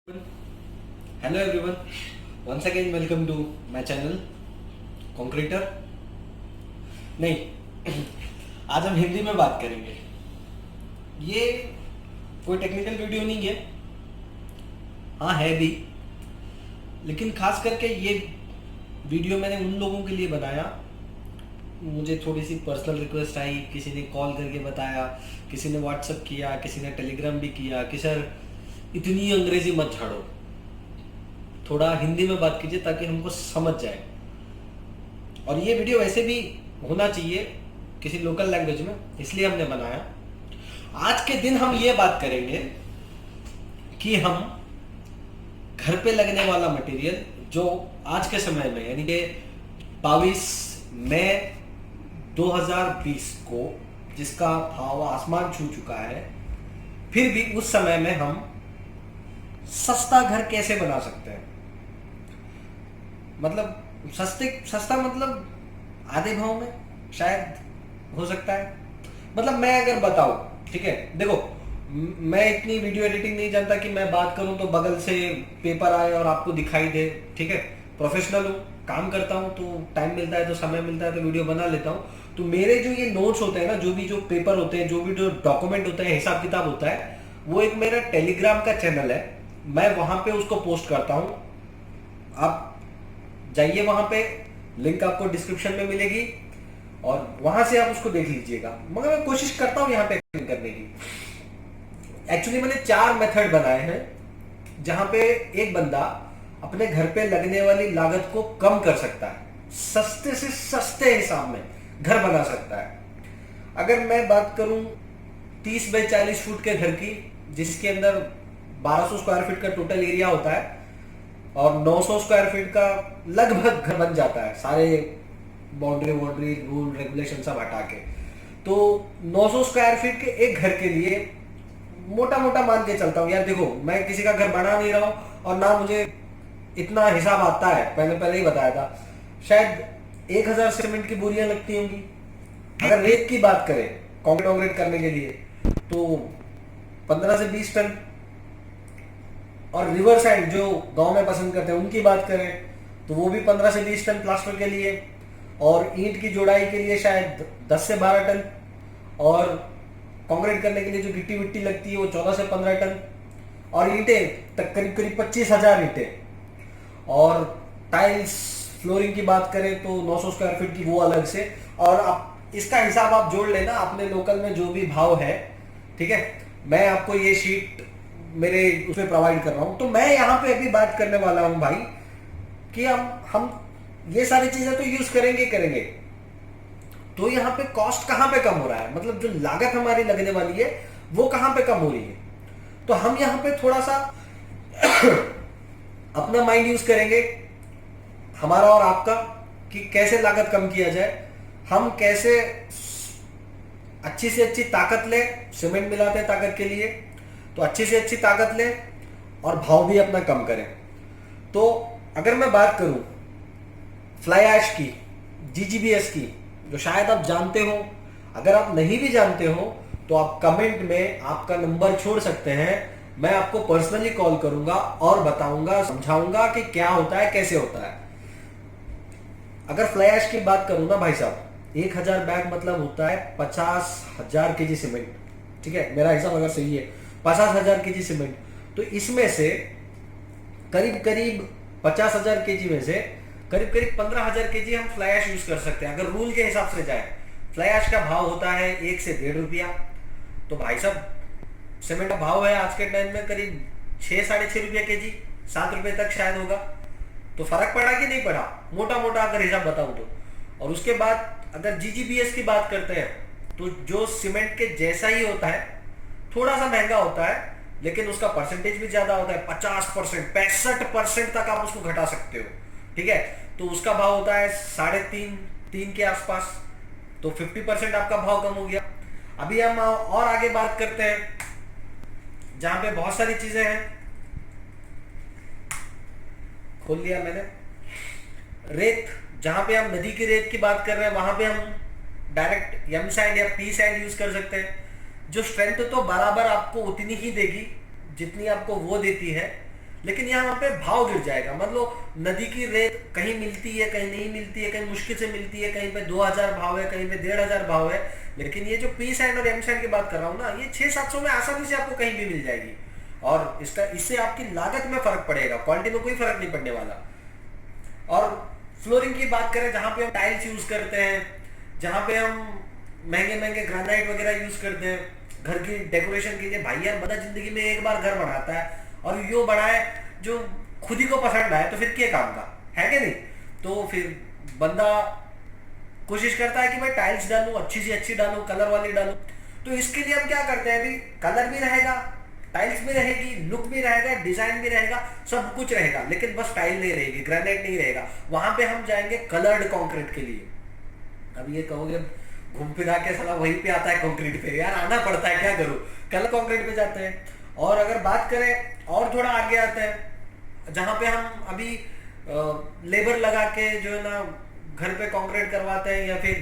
Hello everyone, once again welcome to my channel concreter. नहीं, आज हम हिंदी में बात करेंगे। ये कोई टेक्निकल वीडियो नहीं है, हाँ है भी, लेकिन खास करके ये वीडियो मैंने उन लोगों के लिए बनाया। मुझे थोड़ी सी पर्सनल रिक्वेस्ट आई, किसी ने कॉल करके बताया, किसी ने व्हाट्सअप किया, किसी ने टेलीग्राम भी किया कि सर इतनी अंग्रेजी मत झाड़ो, थोड़ा हिंदी में बात कीजिए ताकि हमको समझ जाए। और ये वीडियो वैसे भी होना चाहिए किसी लोकल लैंग्वेज में, इसलिए हमने बनाया। आज के दिन हम ये बात करेंगे कि हम घर पे लगने वाला मटेरियल जो आज के समय में यानी कि 22 मई 2020 को जिसका भाव आसमान छू चुका है, फिर भी उस समय में हम सस्ता घर कैसे बना सकते हैं। मतलब सस्ता मतलब आधे भाव में शायद हो सकता है। मतलब मैं अगर बताऊं, ठीक है, देखो मैं इतनी वीडियो एडिटिंग नहीं जानता कि मैं बात करूं तो बगल से पेपर आए और आपको दिखाई दे, ठीक है। प्रोफेशनल हूं, काम करता हूं, तो टाइम मिलता है तो समय मिलता है तो वीडियो बना लेता हूं। तो मेरे जो ये नोट्स होते हैं ना, जो पेपर होते हैं, जो डॉक्यूमेंट होते हैं, हिसाब किताब होता है, वो एक मेरा टेलीग्राम का चैनल है, मैं वहां पे उसको पोस्ट करता हूं। आप जाइए वहां पे, लिंक आपको डिस्क्रिप्शन में मिलेगी और वहां से आप उसको देख लीजिएगा। मगर मैं कोशिश करता हूं यहाँ पे करने की। एक्चुअली मैंने 4 मेथड बनाए हैं जहां पे एक बंदा अपने घर पे लगने वाली लागत को कम कर सकता है, सस्ते से सस्ते हिसाब में घर बना सकता है। अगर मैं बात करूं 30 बाई 40 फुट के घर की, जिसके अंदर 1200 स्क्वायर फीट का टोटल एरिया होता है और 900 स्क्वायर फीट का लगभग घर बन जाता है, सारे बाउंड्री रूल रेगुलेशन सब हटा के। तो 900 स्क्वायर फीट के एक घर के लिए मोटा मोटा मान के चलता हूँ यार। देखो, मैं किसी का घर बना नहीं रहा हूँ और ना मुझे इतना हिसाब आता है, मैंने पहले ही बताया था। शायद 1000 सीमेंट की बोरियां लगती होंगी। अगर रेत की बात करें कंक्रीट करने के लिए तो 15 से 20 टन। और रिवर साइड जो गांव में पसंद करते हैं उनकी बात करें तो वो भी 15 से 20 टन प्लास्टर के लिए, और ईंट की जोड़ाई के लिए शायद 10 से 12 टन, और कंक्रीट करने के लिए जो गिट्टी विट्टी लगती है वो 14 से 15 टन, और ईंटें तक करीब करीब 25,000 ईंटें। और टाइल्स फ्लोरिंग की बात करें तो 900 स्क्वायर फीट की वो अलग से। और आप इसका हिसाब आप जोड़ लेना अपने लोकल में जो भी भाव है, ठीक है। मैं आपको ये शीट मेरे उसमें प्रोवाइड कर रहा हूं। तो मैं यहाँ पे अभी बात करने वाला हूं भाई कि हम ये सारी चीजें तो यूज करेंगे। तो यहाँ पे कॉस्ट कहां पे कम हो रहा है, मतलब जो लागत हमारी लगने वाली है वो कहां पे कम हो रही है। तो हम यहाँ पे थोड़ा सा अपना माइंड यूज करेंगे, हमारा और आपका, कि कैसे लागत कम किया जाए। हम कैसे अच्छी से अच्छी ताकत ले, सीमेंट मिलाते हैं ताकत के लिए, तो अच्छी से अच्छी ताकत ले और भाव भी अपना कम करें। तो अगर मैं बात करूं फ्लाई ऐश की, जीजीबीएस की, जो शायद आप जानते हो, अगर आप नहीं भी जानते हो तो आप कमेंट में आपका नंबर छोड़ सकते हैं, मैं आपको पर्सनली कॉल करूंगा और बताऊंगा, समझाऊंगा कि क्या होता है, कैसे होता है। अगर फ्लाई ऐश की बात करूं ना भाई साहब, 1000 बैग मतलब होता है 50,000 केजी सीमेंट, ठीक है, मेरा हिसाब अगर सही है 50,000 केजी सीमेंट। तो इसमें से करीब करीब 50,000 केजी में से करीब करीब 15,000 केजी हम फ्लाई ऐश यूज कर सकते हैं। अगर रूल के हिसाब से जाए, फ्लाई ऐश का भाव होता है 1 से 1.5 रुपया। तो भाई साहब सीमेंट का भाव है आज के टाइम में करीब 6 साढ़े 6 रुपया केजी, 7 रुपए तक शायद होगा। तो फर्क पड़ा कि नहीं पड़ा, मोटा मोटा अगर हिसाब बताऊं तो। और उसके बाद अगर जीजीबीएस की बात करते हैं तो जो सीमेंट के जैसा ही होता है, थोड़ा सा महंगा होता है, लेकिन उसका परसेंटेज भी ज्यादा होता है, 50%, 65% तक आप उसको घटा सकते हो, ठीक है। तो उसका भाव होता है 3.5 के आसपास। तो 50% आपका भाव कम हो गया। अभी हम और आगे बात करते हैं जहां पे बहुत सारी चीजें हैं। खोल लिया मैंने। रेत, जहां पे हम नदी की रेत की बात कर रहे हैं वहां पे हम डायरेक्ट एम साइड या पी साइड यूज कर सकते हैं। जो स्ट्रेंथ तो बराबर आपको उतनी ही देगी जितनी आपको वो देती है, लेकिन यहाँ पे भाव गिर जाएगा। मतलब नदी की रेत कहीं मिलती है, कहीं नहीं मिलती है, कहीं मुश्किल से मिलती है, कहीं पे 2000 भाव है, कहीं पे 1500 भाव है। लेकिन ये जो पी सैंड और एम सैंड की बात कर रहा हूँ ना, ये 600-700 में आसानी से आपको कहीं भी मिल जाएगी। और इससे आपकी लागत में फर्क पड़ेगा, क्वालिटी में कोई फर्क नहीं पड़ने वाला। और फ्लोरिंग की बात करें, जहां पे हम टाइल्स यूज करते हैं, जहां पे हम महंगे महंगे ग्रेनाइट वगैरह यूज करते हैं घर की डेकोरेशन के लिए, भाई यार बंदा जिंदगी में एक बार घर बनाता है और यो बनाए जो खुद ही को पसंद आए, तो फिर क्या काम का है कि नहीं। तो फिर बंदा कोशिश करता है कि भाई टाइल्स डालूं, अच्छी सी अच्छी डालूं, कलर वाली डालूं। तो इसके लिए हम क्या करते हैं, अभी कलर भी रहेगा, टाइल्स भी रहेगी, लुक भी रहेगा, डिजाइन भी रहेगा, सब कुछ रहेगा, लेकिन बस टाइल नहीं रहेगी, ग्रेनाइट नहीं रहेगा। वहां पे हम जाएंगे कलर्ड कंक्रीट के लिए। अब ये कहोगे घूम फिरा के साला वहीं पे आता है कंक्रीट पे, यार आना पड़ता है, क्या करूं, कलर कंक्रीट पे जाते हैं। और अगर बात करें और थोड़ा आगे आते हैं, जहां पे हम अभी लेबर लगा के जो है ना घर पे कंक्रीट करवाते हैं, या फिर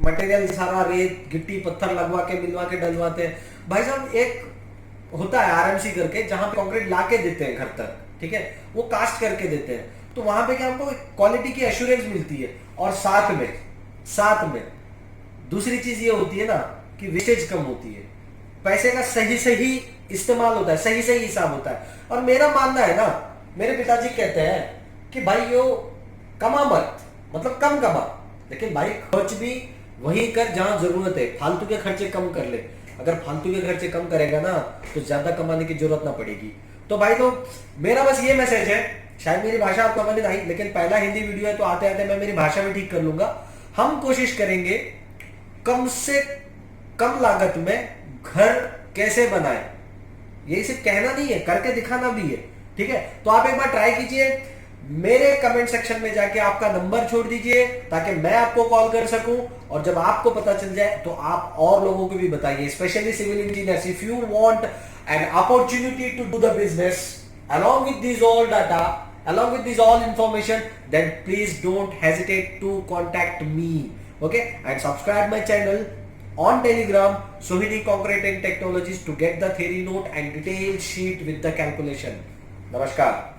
मटेरियल सारा रेत गिट्टी पत्थर लगवा के मिलवा के डलवाते हैं। भाई साहब एक होता है आरएमसी करके, जहां पे कंक्रीट ला के देते हैं घर तक, ठीक है, वो कास्ट करके देते हैं। तो वहां पे क्या हमको क्वालिटी की एश्योरेंस मिलती है, और साथ में दूसरी चीज ये होती है ना कि वेस्टेज कम होती है, पैसे का सही इस्तेमाल होता है, सही हिसाब होता है। और मेरा मानना है ना, मेरे पिताजी कहते हैं कि भाई यो कमा मत, मतलब कम कमा, लेकिन भाई खर्च भी वही कर जहां जरूरत है, फालतू के खर्चे कम कर ले। अगर फालतू के खर्चे कम करेगा ना तो ज्यादा कमाने की जरूरत ना पड़ेगी। तो भाई तो मेरा बस ये मैसेज है, शायद मेरी भाषा आपको समझ नहीं, लेकिन पहला हिंदी वीडियो है तो आते आते मैं मेरी भाषा भी ठीक कर लूंगा। हम कोशिश करेंगे कम से कम लागत में घर कैसे बनाए, ये सिर्फ कहना नहीं है, करके दिखाना भी है, ठीक है। तो आप एक बार ट्राई कीजिए, मेरे कमेंट सेक्शन में जाके आपका नंबर छोड़ दीजिए ताकि मैं आपको कॉल कर सकूं, और जब आपको पता चल जाए तो आप और लोगों को भी बताइए, specially civil engineers. If you want an opportunity to do the business along with these all data, along with this all information, then please don't hesitate to contact me, okay, and subscribe my channel on Telegram, Sohini Concrete and Technologies, to get the theory note and detailed sheet with the calculation. Namaskar.